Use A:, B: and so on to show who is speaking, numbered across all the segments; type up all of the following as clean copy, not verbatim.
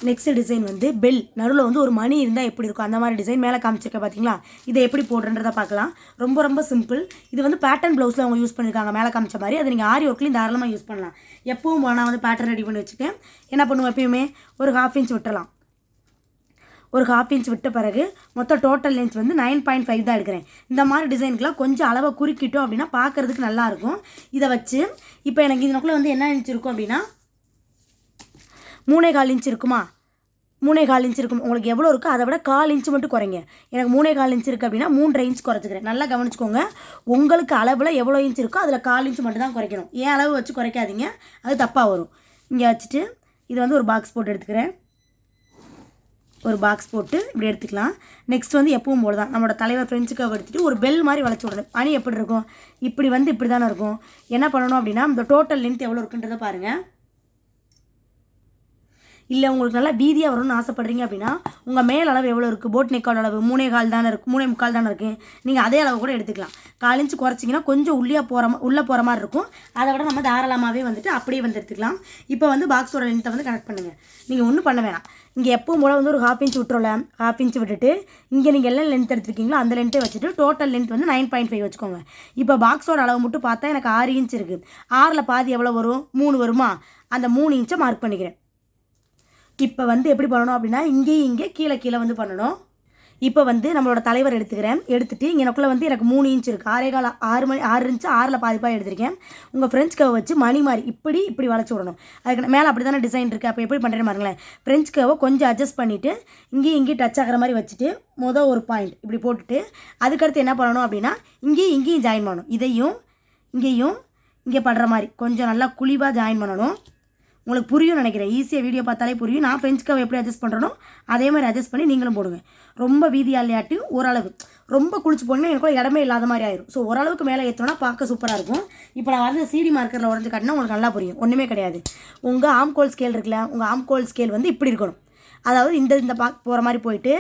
A: Next design வந்து bell நடுவில் வந்து ஒரு மணி இருந்தால் எப்படி இருக்கும் அந்த மாதிரி டிசைன் மேலே காமிச்சிருக்க பார்த்தீங்களா. இதை எப்படி போடுறன்றதை பார்க்கலாம். ரொம்ப ரொம்ப சிம்பிள். இது வந்து பேட்டர்ன் ப்ளவுஸில் அவங்க யூஸ் பண்ணியிருக்காங்க மேலே காமிச்ச மாதிரி. அதை நீங்கள் ஆரி ஒர்க்லையும் தாராளமாக யூஸ் பண்ணலாம். எப்பவும் நான் வந்து பேட்டர்ன் ரெடி பண்ணி வச்சுட்டேன். என்ன பண்ணுவோம், எப்பயுமே ஒரு 1/2 இன்ச் விட்டுறலாம். ஒரு 1/2 இன்ச் விட்ட பிறகு மொத்தம் டோட்டல் லென்த் வந்து 9.5 தான் எடுக்கிறேன். இந்த மாதிரி டிசைனுக்குலாம் கொஞ்சம் அளவை குறுக்கிட்டோம் அப்படின்னா பார்க்குறதுக்கு நல்லாயிருக்கும். இதை வச்சு இப்போ எனக்கு இதனுக்குள்ளே வந்து என்ன இன்ச் இருக்கும் அப்படின்னா 3.25 இன்ச் இருக்குமா. 3.25 இன்ச் இருக்கும். உங்களுக்கு எவ்வளோ இருக்கோ அதை விட 1/4 இன்ச் மட்டும் குறைங்க. எனக்கு 3.25 இன்ச் இருக்குது அப்படின்னா 3.5 இன்ச் குறைச்சிக்கிறேன். நல்லா கவனிச்சுக்கோங்க. உங்களுக்கு அளவில் எவ்வளோ இன்ச் இருக்கோ அதில் 1/4 இன்ச் மட்டும் தான் குறைக்கணும். ஏன் அளவு வச்சு குறைக்காதீங்க, அது தப்பாக வரும். இங்கே வச்சுட்டு இது வந்து ஒரு பாக்ஸ் போட்டு எடுத்துக்கிறேன். ஒரு பாக்ஸ் போட்டு இப்படி எடுத்துக்கலாம். நெக்ஸ்ட் வந்து எப்பவும் போல தான் நம்மளோட தலைவர் ஃப்ரெண்ட்ஸுக்காக எடுத்துகிட்டு ஒரு பெல் மாதிரி வளைச்சி விடணும். மணி எப்படி இருக்கும், இப்படி வந்து இப்படி தானே இருக்கும். என்ன பண்ணணும் அப்படின்னா இந்த டோட்டல் லென்த் எவ்வளோ இருக்குன்றதை பாருங்கள். இல்லை உங்களுக்கு நல்லா வீதியாக வரணும்னு ஆசைப்படுறீங்க அப்படின்னா உங்கள் மேல் அளவு எவ்வளோ இருக்குது, போட் நெக்கால் அளவு 3.25 தானே இருக்குது, 3.25 தானே இருக்குது. நீங்கள் அதே அளவு கூட எடுத்துக்கலாம். 1/4 இன்ச் குறைச்சிங்கன்னா கொஞ்சம் உள்ளே போகிற மாதிரி இருக்கும். அதை விட நம்ம தாராளமாகவே வந்துட்டு அப்படியே வந்து எடுத்துக்கலாம். இப்போ வந்து பாக்ஸோட லென்த்தை வந்து கனெக்ட் பண்ணுங்கள். நீங்கள் ஒன்றும் பண்ண வேணாம். இங்கே எப்பவும் போல் வந்து ஒரு 1/2 இன்ச் விட்டுறோம்ல, 1/2 இன்ச் விட்டுட்டு இங்கே நீங்கள் எல்லாம் லென்த் எடுத்துருக்கீங்களோ அந்த லென்த்தை வச்சுட்டு டோட்டல் லென்த் வந்து 9.5 வச்சுக்கோங்க. இப்போ பாக்ஸோட அளவு மட்டும் பார்த்தா எனக்கு 6 இன்ச் இருக்குது. 6ல் பாதி எவ்வளோ வரும், 3 வருமா. அந்த 3 இன்ச்சை மார்க் பண்ணிக்கிறேன். இப்போ வந்து எப்படி பண்ணணும் அப்படின்னா இங்கே கீழே வந்து பண்ணணும். இப்போ வந்து நம்மளோட தலைவர் எடுத்துக்கிறேன். எடுத்துகிட்டு இங்கேக்குள்ளே வந்து எனக்கு 3 இன்ச் இருக்குது. 6 இன்ச்சு 6ல் பாதிப்பாக எடுத்திருக்கேன். உங்கள் ஃப்ரெஞ்ச் கர்வை வச்சு மணி மாதிரி இப்படி வளைச்சி விடணும். அதுக்கு மேலே அப்படி தானே டிசைன் இருக்குது. அப்போ எப்படி பண்ணுறேன்னு பாருங்களேன். ஃப்ரெஞ்ச் கர்வை கொஞ்சம் அட்ஜஸ்ட் பண்ணிவிட்டு இங்கேயும் டச் ஆகிற மாதிரி வச்சுட்டு ஒரு பாயிண்ட் இப்படி போட்டுட்டு அதுக்கடுத்து என்ன பண்ணணும் அப்படின்னா இங்கேயும் ஜாயின் பண்ணணும். இங்கேயும் இங்கே பண்ணுற மாதிரி கொஞ்சம் நல்லா குழிவாக ஜாயின் பண்ணணும். உங்களுக்கு புரியும் நினைக்கிறேன். ஈஸியாக வீடியோ பார்த்தாலே புரியும். நான் ஃப்ரெஞ்ச் கர்வ் எப்படி அட்ஜஸ்ட் பண்ணுறனோ அதே மாதிரி அட்ஜஸ்ட் பண்ணி நீங்களும் போடுங்க. ரொம்ப வீதியாக இல்லையாட்டியும் ஓரளவு. ரொம்ப குளிச்சு போனீங்கன்னா எனக்கு இடமே இல்லாத மாதிரி ஆயிரும். ஸோ ஓரளவுக்கு மேலே ஏற்றோன்னா பார்க்க சூப்பராக இருக்கும். இப்போ நான் வந்து CD மார்க்கரில் உடஞ்சி காட்டினா உங்களுக்கு நல்லா புரியும். ஒன்றுமே கிடையாது. உங்கள் ஆம்கோல் ஸ்கேல் இருக்குல்ல, உங்கள் ஆம்கோல் ஸ்கேல் வந்து இப்படி இருக்கணும். அதாவது இந்த போகிற மாதிரி போயிட்டு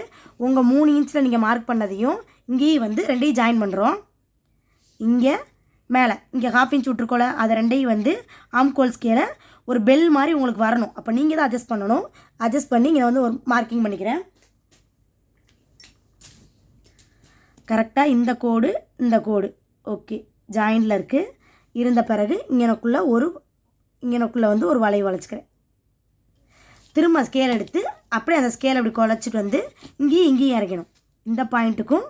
A: உங்கள் 3 இன்ச்சில் நீங்கள் மார்க் பண்ணதையும் இங்கேயும் வந்து 2ஐயும் ஜாயின் பண்ணுறோம். இங்கே மேலே இங்கே 1/2 இன்ச் விட்டுருக்கோல அதை 2ஐயும் வந்து ஆம்கோல் ஸ்கேலை ஒரு பெல் மாதிரி உங்களுக்கு வரணும். அப்போ நீங்கள் தான் அட்ஜஸ்ட் பண்ணணும். அட்ஜஸ்ட் பண்ணி இங்கே வந்து ஒரு மார்க்கிங் பண்ணிக்கிறேன். கரெக்டாக இந்த கோடு ஓகே ஜாயிண்டில் இருக்குது. இருந்த பிறகு இங்கனக்குள்ளே வந்து ஒரு வளைவு வளைச்சிக்கிறேன். திரும்ப ஸ்கேல் எடுத்து அப்படியே அந்த ஸ்கேல் அப்படி குழைச்சிட்டு வந்து இங்கேயும் இறக்கணும். இந்த பாயிண்ட்டுக்கும்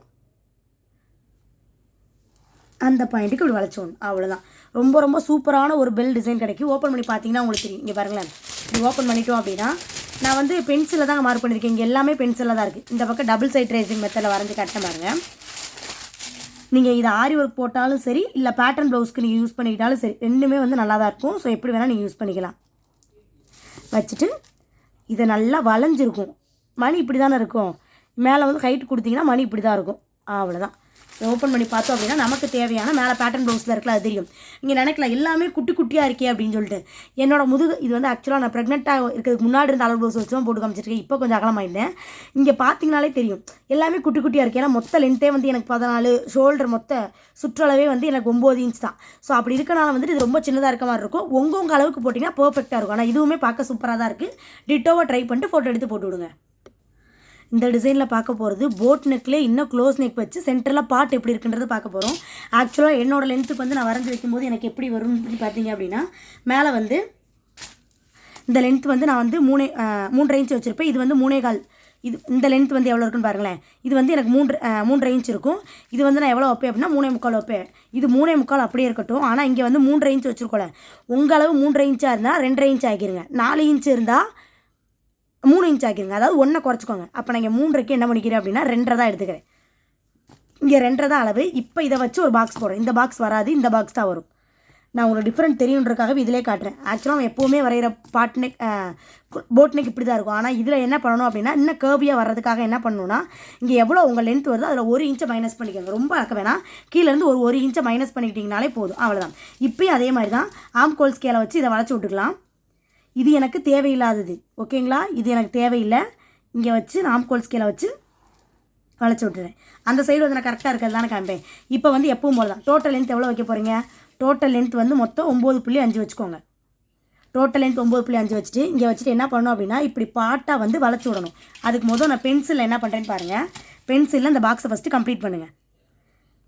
A: அந்த பாயிண்ட்டுக்கு இப்படி வளைச்சோணும். அவ்வளோதான். ரொம்ப ரொம்ப சூப்பரான ஒரு பெல் டிசைன் கிடைக்கும். ஓப்பன் பண்ணி பார்த்தீங்கன்னா உங்களுக்கு தெரியும். இங்கே பாருங்களேன். இப்படி ஓப்பன் பண்ணிட்டோம் அப்படின்னா நான் வந்து பென்சிலில் தான் மார்க் பண்ணியிருக்கேன். இங்கே எல்லாமே பென்சிலில் தான் இருக்குது. இந்த பக்கம் டபுள் சைட் ட்ரேசிங் மெத்தடில் வரைஞ்சி கட்ட பாருங்கள். நீங்கள் இதை ஆரி ஒர்க் போட்டாலும் சரி, இல்லை பேட்டர்ன் ப்ளவுஸ்க்கு நீங்கள் யூஸ் பண்ணிக்கிட்டாலும் சரி, ரெண்டுமே வந்து நல்லா தான் இருக்கும். ஸோ எப்படி வேணால் நீங்கள் யூஸ் பண்ணிக்கலாம். வச்சுட்டு இதை நல்லா வளைஞ்சிருக்கும். மணி இப்படி தானே இருக்கும். மேலே வந்து ஹைட் கொடுத்தீங்கன்னா மணி இப்படி தான் இருக்கும். அவ்வளோதான். ஓப்பன் பண்ணி பார்த்தோம் அப்படின்னா நமக்கு தேவையான மேலே பேட்டர்ன் ப்ளவுஸில் இருக்கல அது தெரியும். இங்கே நினைக்கலாம் எல்லாமே குட்டியாக இருக்கே அப்படின்னு சொல்லிட்டு. என்னோட முதுகு இது வந்து ஆக்சுவலாக நான் ப்ரெக்னெண்ட்டாக இருக்கிறதுக்கு முன்னாடி இருந்த அளவு ப்ளவுஸ் வச்சு தான் போட்டு காமிச்சிருக்கேன். இப்போ கொஞ்சம் அகலமாயிட்டேன். இங்கே பார்த்தீங்கனாலே தெரியும் எல்லாமே குட்டியாக இருக்குது. ஏன்னா மொத்த லென்த்தே வந்து எனக்கு 14, ஷோல்டர் மொத்த சுற்றளவே வந்து எனக்கு 9 இன்ச் தான். ஸோ அப்படி இருக்கனால வந்துட்டு இது ரொம்ப சின்னதாக இருக்க மாதிரி இருக்கும். உங்கள் அளவுக்கு போட்டிங்கன்னா பர்ஃபெக்டாக இருக்கும். ஆனால் இதுவுமே பார்க்க சூப்பராக தான் இருக்குது. டிட்டோவை ட்ரை பண்ணிட்டு ஃபோட்டோ எடுத்து போட்டு விடுங்க. இந்த டிசைனில் பார்க்க போகிறது போட் நெக்லேயே இன்னும் க்ளோஸ் நெக் வச்சு சென்டரில் பாட் எப்படி இருக்குன்றது பார்க்க போகிறோம். ஆக்சுவலாக என்னோடய லென்த்துக்கு வந்து நான் வரைஞ்சி வைக்கும்போது எனக்கு எப்படி வரும்னு பார்த்தீங்க அப்படின்னா மேலே வந்து இந்த லென்த் வந்து நான் வந்து 3.5 இன்ச் வச்சுருப்பேன். இது வந்து 3.25. இந்த லென்த் வந்து எவ்வளோ இருக்குன்னு பாருங்களேன். இது வந்து எனக்கு 3.5 இன்ச் இருக்கும். இது வந்து நான் எவ்வளோ வைப்பேன் அப்படின்னா 3.25 வைப்பேன். இது 3.25 அப்படியே இருக்கட்டும். ஆனால் இங்கே வந்து 3.5 இன்ச் வச்சுருக்கோல. உங்கள் அளவு 3.5 இன்ச்சாக இருந்தால் 2.5 இன்ச் ஆக்கிடுங்க. 4 இன்ச் இருந்தால் 3 இன்ச் ஆக்கிடுங்க. அதாவது 1 குறைச்சிக்கோங்க. அப்போ நான் இங்கே 3க்கு என்ன பண்ணிக்கிறேன் அப்படின்னா 2 தான் எடுத்துக்கிறேன். இங்கே 2 தான் அளவு. இப்போ இதை வச்சு ஒரு பாக்ஸ் போடுறேன். இந்த பாக்ஸ் வராது, இந்த பாக்ஸ் தான் வரும். நான் உங்களுக்கு டிஃப்ரெண்ட் தெரியுன்றக்காகவே இதிலே காட்டுறேன். ஆக்சுவலாக நம்ம எப்போவுமே வரைகிற போட் நெக் இப்படி தான் இருக்கும். ஆனால் இதில் என்ன பண்ணணும் அப்படின்னா இன்னும் கர்வியாக வர்றதுக்காக என்ன பண்ணணும்னா இங்கே எவ்வளோ உங்கள் லென்த் வருதோ அதில் 1 இன்ச்சை மைனஸ் பண்ணிக்கோங்க. ரொம்ப அளக்க வேணாம். கீழேருந்து ஒரு 1 இன்ச்சை மைனஸ் பண்ணிக்கிட்டிங்கனாலே போதும். அவ்வளோதான். இப்போயும் அதே மாதிரி தான் ஆம்கோல் ஸ்கேலை வச்சு இதை வளைச்சி விட்டுக்கலாம். இது எனக்கு தேவையில்லாதது. ஓகேங்களா. இது எனக்கு தேவையில்லை. இங்கே வச்சு நான் ஆம்கோல் ஸ்கேலை வச்சு வளைச்சி விட்டுறேன். அந்த சைடு வந்து நான் கரெக்டாக இருக்கிறது தானே காமிப்பேன். இப்போ வந்து எப்பவும் போல தான் டோட்டல் லென்த் எவ்வளோ வைக்க போகிறீங்க. டோட்டல் லென்த் வந்து மொத்தம் 9.5 வச்சுக்கோங்க. டோட்டல் லென்த் 9.5 வச்சுட்டு இங்கே வச்சுட்டு என்ன பண்ணணும் அப்படின்னா இப்படி பாட்டாக வந்து வளைச்சி விடணும். அதுக்கு முதல் நான் பென்சிலில் என்ன பண்ணுறேன்னு பாருங்கள். பென்சிலில் இந்த பாக்ஸை ஃபஸ்ட்டு கம்ப்ளீட் பண்ணுங்கள்.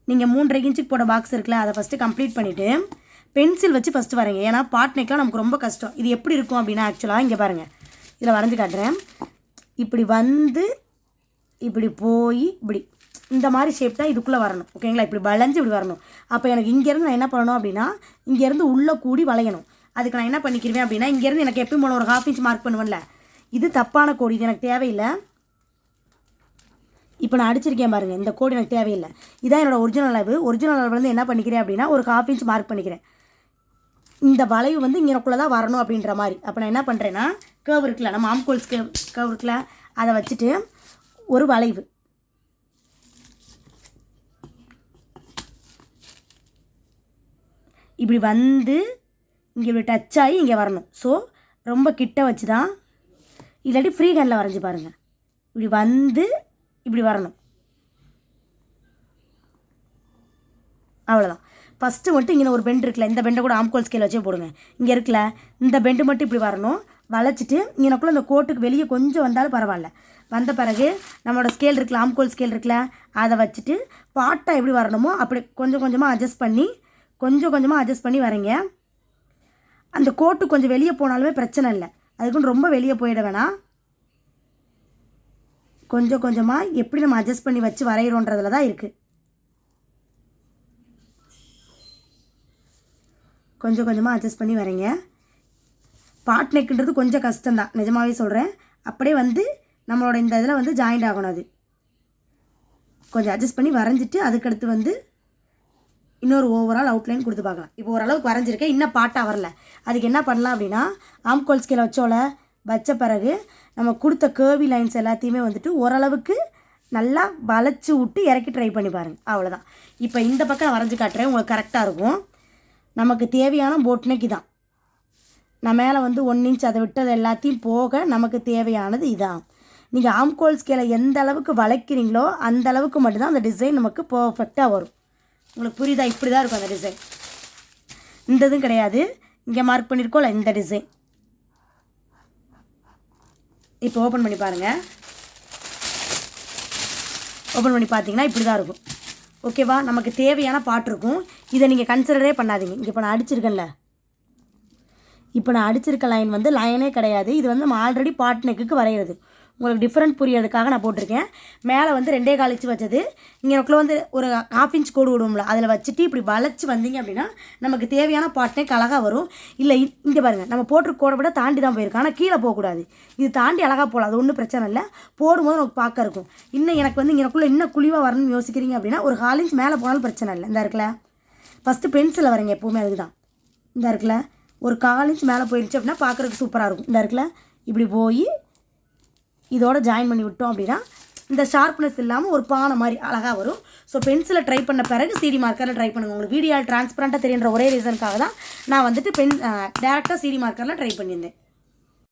A: நீங்கள் 3.5 இன்ச்சுக்கு போட பாக்ஸ் இருக்குல்ல, அதை ஃபஸ்ட்டு கம்ப்ளீட் பண்ணிவிட்டு பென்சில் வச்சு ஃபஸ்ட்டு வரைங்க. ஏன்னா பாட் நெக்லாம் நமக்கு ரொம்ப கஷ்டம். இது எப்படி இருக்கும் அப்படின்னா ஆக்சுவலாக இங்கே பாருங்கள், இதில் வரைஞ்சி காட்டுறேன். இப்படி வந்து இப்படி போய் இப்படி இந்த மாதிரி ஷேப் தான் இதுக்குள்ளே வரணும். ஓகேங்களா? இப்படி வளைஞ்சு இப்படி வரணும். அப்போ எனக்கு இங்கேருந்து நான் என்ன பண்ணணும் அப்படின்னா இங்கேருந்து உள்ளே கூடி வளையணும். அதுக்கு நான் என்ன பண்ணிக்கிறேன் அப்படின்னா இங்கேருந்து எனக்கு எப்பயும் போன ஒரு 1/2 இன்ச் மார்க் பண்ணுவேன்ல, இது தப்பான கோடு, இது எனக்கு தேவையில்லை. இப்போ நான் அடிச்சிருக்கேன் பாருங்கள், இந்த கோடு எனக்கு தேவையில்லை. இதான் என்னோடய ஒரிஜினல் அளவு. ஒரிஜினல் அளவு வந்து என்ன பண்ணிக்கிறேன் அப்படின்னா ஒரு 1/2 இன்ச் மார்க் பண்ணிக்கிறேன். இந்த வளைவு வந்து இங்கேக்குள்ளே தான் வரணும் அப்படின்ற மாதிரி. அப்போ நான் என்ன பண்ணுறேன்னா கேர்வ் இருக்குல்ல, நம்ம ஆம்கோல்ஸ் கேர்வ் இருக்குல்ல, அதை வச்சுட்டு ஒரு வளைவு இப்படி வந்து இங்கே இப்படி டச் ஆகி இங்கே வரணும். ஸோ ரொம்ப கிட்ட வச்சு தான், இல்லாட்டி ஃப்ரீ ஹேண்டில் வரைஞ்சி பாருங்கள். இப்படி வந்து இப்படி வரணும். அவ்வளோதான். ஃபஸ்ட்டு மட்டும் இங்கே ஒரு பெண்ட் இருக்குல்ல, இந்த பெண்டை கூட ஆம்கோல் ஸ்கேல் வச்சே போடுங்க. இங்கே இருக்குல்ல, இந்த பெண்டு மட்டும் இப்படி வரணும். வளைச்சிட்டு இங்கேக்குள்ளே இந்த கோட்டுக்கு வெளியே கொஞ்சம் வந்தாலும் பரவாயில்ல. வந்த பிறகு நம்மளோட ஸ்கேல் இருக்குல்ல, ஆம்கோல் ஸ்கேல் இருக்குல்ல, அதை வச்சுட்டு பாட்டாக எப்படி வரணுமோ அப்படி கொஞ்சம் கொஞ்சமாக அட்ஜஸ்ட் பண்ணி வரைங்க. அந்த கோட்டு கொஞ்சம் வெளியே போனாலுமே பிரச்சனை இல்லை, அதுக்குன்னு ரொம்ப வெளியே போயிட வேணாம். கொஞ்சம் கொஞ்சமாக எப்படி நம்ம அட்ஜஸ்ட் பண்ணி வச்சு வரைகிறோன்றதுல தான் இருக்குது. கொஞ்சம் கொஞ்சமாக அட்ஜஸ்ட் பண்ணி வரைங்க. பாட் நெக்குன்றது கொஞ்சம் கஷ்டம்தான், நிஜமாகவே சொல்கிறேன். அப்படியே வந்து நம்மளோட இந்த இதில் வந்து ஜாயிண்ட் ஆகணும். அது கொஞ்சம் அட்ஜஸ்ட் பண்ணி வரைஞ்சிட்டு அதுக்கடுத்து வந்து இன்னொரு ஓவரால் அவுட்லைன் கொடுத்து பார்க்கலாம். இப்போ ஓரளவுக்கு வரைஞ்சிருக்கேன், இன்னும் பாட்டாக வரல. அதுக்கு என்ன பண்ணலாம் அப்படின்னா ஆம்கோல் ஸ்கேல் வச்ச பிறகு நம்ம கொடுத்த கேர்வி லைன்ஸ் எல்லாத்தையுமே வந்துட்டு ஓரளவுக்கு நல்லா வளைச்சி விட்டு இறக்கி ட்ரை பண்ணி பாருங்கள். அவ்வளோதான். இப்போ இந்த பக்கம் வரைஞ்சி காட்டுறேன், உங்களுக்கு கரெக்டாக இருக்கும். நமக்கு தேவையான போட் நெக் இதான். நான் மேலே வந்து 1 இன்ச் அதை விட்டது எல்லாத்தையும் போக நமக்கு தேவையானது இதான். நீங்கள் ஆம்கோல் ஸ்கேலை எந்த அளவுக்கு வளைக்கிறீங்களோ அந்த அளவுக்கு மட்டும்தான் அந்த டிசைன் நமக்கு பர்ஃபெக்டாக வரும். உங்களுக்கு புரியுதா? இப்படி தான் இருக்கும் அந்த டிசைன். இந்த இதுவும் கிடையாது, இங்கே மார்க் பண்ணியிருக்கோம்ல இந்த டிசைன். இப்போ ஓப்பன் பண்ணி பாருங்கள். ஓப்பன் பண்ணி பார்த்தீங்கன்னா இப்படி தான் இருக்கும். ஓகேவா? நமக்கு தேவையான பாட்டு இருக்கும். இதை நீங்கள் கன்சிடரே பண்ணாதீங்க. இங்கே இப்போ நான் அடிச்சிருக்க லைன் வந்து லைனே கிடையாது. இது வந்து நம்ம ஆல்ரெடி பாட் நெக்குக்கு வரைகிறது. உங்களுக்கு டிஃப்ரெண்ட் புரியறதுக்காக நான் போட்டிருக்கேன். மேலே வந்து 2.25 இன்ச் வச்சது. இங்கேக்குள்ளே வந்து ஒரு 1/2 இன்ச் கோடு விடுவோம்ல, அதில் வச்சுட்டு இப்படி வளைச்சி வந்தீங்க அப்படின்னா நமக்கு தேவையான பாட் நெக் அழகாக வரும். இல்லை இங்கே பாருங்கள், நம்ம போட்டிருக்க கோடை விட தாண்டி தான் போயிருக்கோம், ஆனால் கீழே போகக்கூடாது. இது தாண்டி அழகாக போகலாம், அது ஒன்றும் பிரச்சனை இல்லை. போடும்போது நமக்கு பார்க்க இருக்கும். இன்னும் எனக்கு வந்து இங்கேக்குள்ளே இன்னும் குழிவாக வரணும்னு யோசிக்கிறீங்க அப்படின்னா ஒரு 1/4 இன்ச் மேலே போனாலும் பிரச்சனை இல்லை. இந்த இருக்குல்ல, ஃபஸ்ட்டு பென்சிலில் வரீங்க எப்போவுமே, அதுதான். இந்த இருக்குல்ல, ஒரு 1/4 இன்ச் மேலே போயிடுச்சு அப்படின்னா பார்க்குறதுக்கு சூப்பராக இருக்கும். இந்த இருக்குல்ல, இப்படி போய் இதோட ஜாயின் பண்ணி விட்டோம் அப்படின்னா இந்த ஷார்ப்னஸ் இல்லாமல் ஒரு பானை மாதிரி அழகாக வரும். ஸோ பென்சிலை ட்ரை பண்ண பிறகு சிடி மார்க்கரில் ட்ரை பண்ணுங்கள். உங்களுக்கு வீடியோ டிரான்ஸ்பரண்ட்டாக தெரியுன்ற ஒரே ரீசனுக்காக தான் நான் வந்துட்டு டேரெக்டாக சிடி மார்க்கரில் ட்ரை பண்ணியிருந்தேன்.